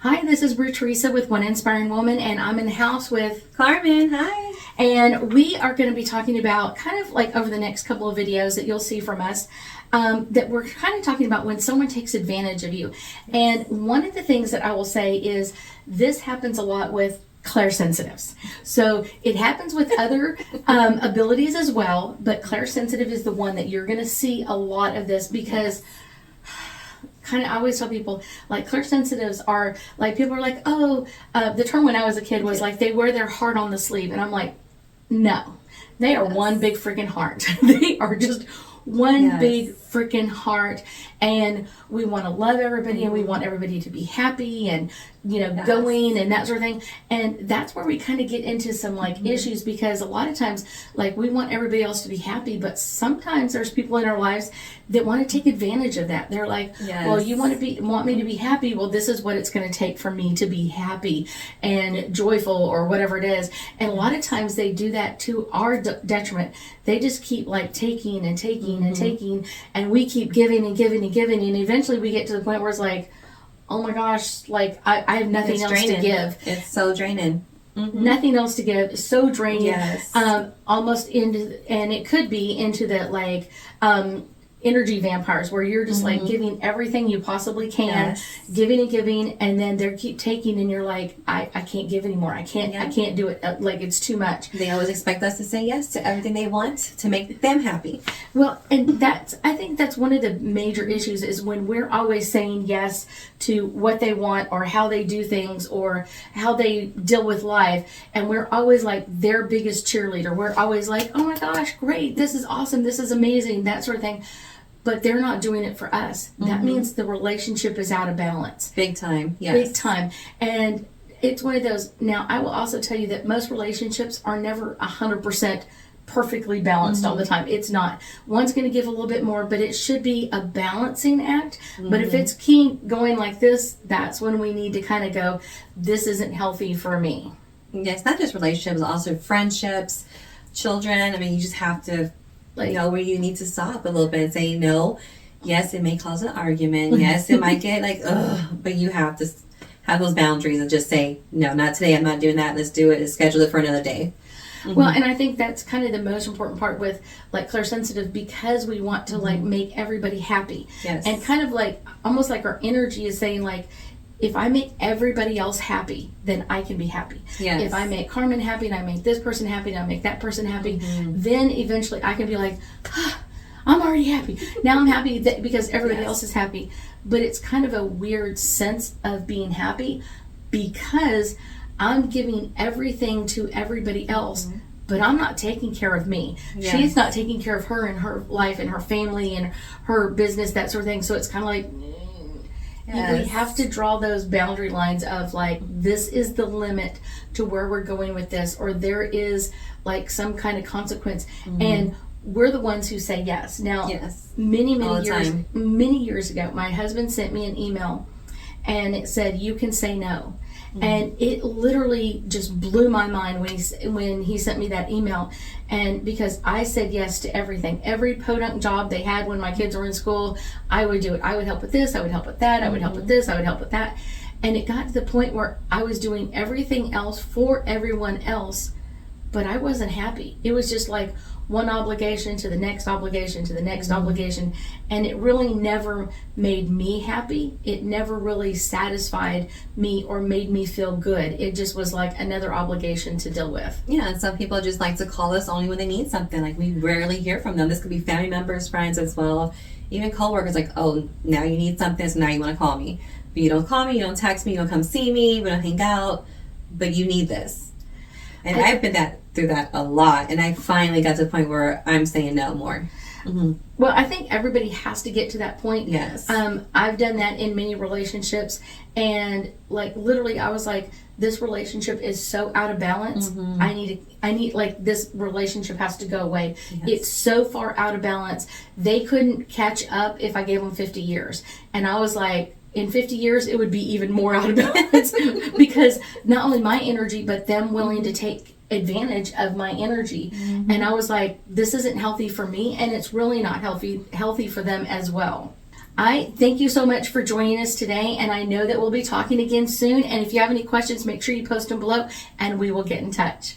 Hi, this is Theresa with One Inspiring Woman, and I'm in the house with Carmen. Hi. And we are going to be talking about kind of like over the next couple of videos that you'll see from us, that we're kind of talking about when someone takes advantage of you. And one of the things that I will say is this happens a lot with clairsensitives. So it happens with other abilities as well, but clairsensitive is the one that you're going to see a lot of this because kind of, I always tell people, like, clairsensitives are like, people are like, oh, the term when I was a kid was like, they wear their heart on the sleeve. And I'm like, no, they are one big freaking heart. They are just one big freaking heart, and we want to love everybody, and we want everybody to be happy and, you know, going and that sort of thing. And that's where we kind of get into some like issues, because a lot of times, like, we want everybody else to be happy, but sometimes there's people in our lives that want to take advantage of that. They're like, well, you want me to be happy, well, this is what it's going to take for me to be happy and joyful or whatever it is. And a lot of times they do that to our detriment. They just keep like taking and taking and taking, and we keep giving and giving and giving, and eventually we get to the point where it's like, oh my gosh, like I have nothing else to give. It's so draining. Nothing else to give. It's so draining. Yes. Almost into, and it could be into the like energy vampires, where you're just like giving everything you possibly can, giving and giving, and then they keep taking, and you're like, I can't give anymore. I can't do it. Like, it's too much. They always expect us to say yes to everything they want to make them happy. Well, and I think that's one of the major issues, is when we're always saying yes to what they want or how they do things or how they deal with life, and we're always like their biggest cheerleader. We're always like, oh my gosh, great, this is awesome, this is amazing, that sort of thing. But they're not doing it for us. That means the relationship is out of balance. Big time, yes. Big time. And it's one of those. Now, I will also tell you that most relationships are never 100% perfectly balanced all the time. It's not. One's going to give a little bit more, but it should be a balancing act. But if it's going like this, that's when we need to kind of go, this isn't healthy for me. Yes, not just relationships, also friendships, children. I mean, you just have to know where you need to stop a little bit and say no. Yes, it may cause an argument. Yes, it might get like, ugh, but you have to have those boundaries and just say, no, not today. I'm not doing that. Let's do it. Let's schedule it for another day. Well, and I think that's kind of the most important part with like clairsensitive, because we want to like make everybody happy. Yes. And kind of like, almost like our energy is saying like, if I make everybody else happy, then I can be happy. Yes. If I make Carmen happy, and I make this person happy, and I make that person happy, then eventually I can be like, I'm already happy. Now I'm happy because everybody else is happy. But it's kind of a weird sense of being happy, because I'm giving everything to everybody else, but I'm not taking care of me. Yes. She's not taking care of her and her life and her family and her business, that sort of thing. So it's kind of like, we have to draw those boundary lines of like, this is the limit to where we're going with this, or there is like some kind of consequence. And we're the ones who say yes. Now, many years ago, my husband sent me an email, and it said, you can say no. And it literally just blew my mind when he sent me that email. And because I said yes to everything, every podunk job they had when my kids were in school, I would do it. I would help with this, I would help with that, I would help with this, I would help with that. And it got to the point where I was doing everything else for everyone else, but I wasn't happy. It was just like one obligation to the next obligation to the next obligation, and it really never made me happy. It never really satisfied me or made me feel good. It just was like another obligation to deal with. Yeah, and some people just like to call us only when they need something. Like, we rarely hear from them. This could be family members, friends as well, even coworkers. Like, oh, now you need something, so now you want to call me. But you don't call me, you don't text me, you don't come see me, we don't hang out, but you need this. And I've been through that a lot, and I finally got to the point where I'm saying no more. Well, I think everybody has to get to that point. Yes. I've done that in many relationships, and like literally I was like, this relationship is so out of balance. I need like, this relationship has to go away. It's so far out of balance. They couldn't catch up if I gave them 50 years. And I was like, in 50 years, it would be even more out of balance, because not only my energy, but them willing to take advantage of my energy. And I was like, this isn't healthy for me, and it's really not healthy for them as well. I thank you so much for joining us today, and I know that we'll be talking again soon. And if you have any questions, make sure you post them below and we will get in touch.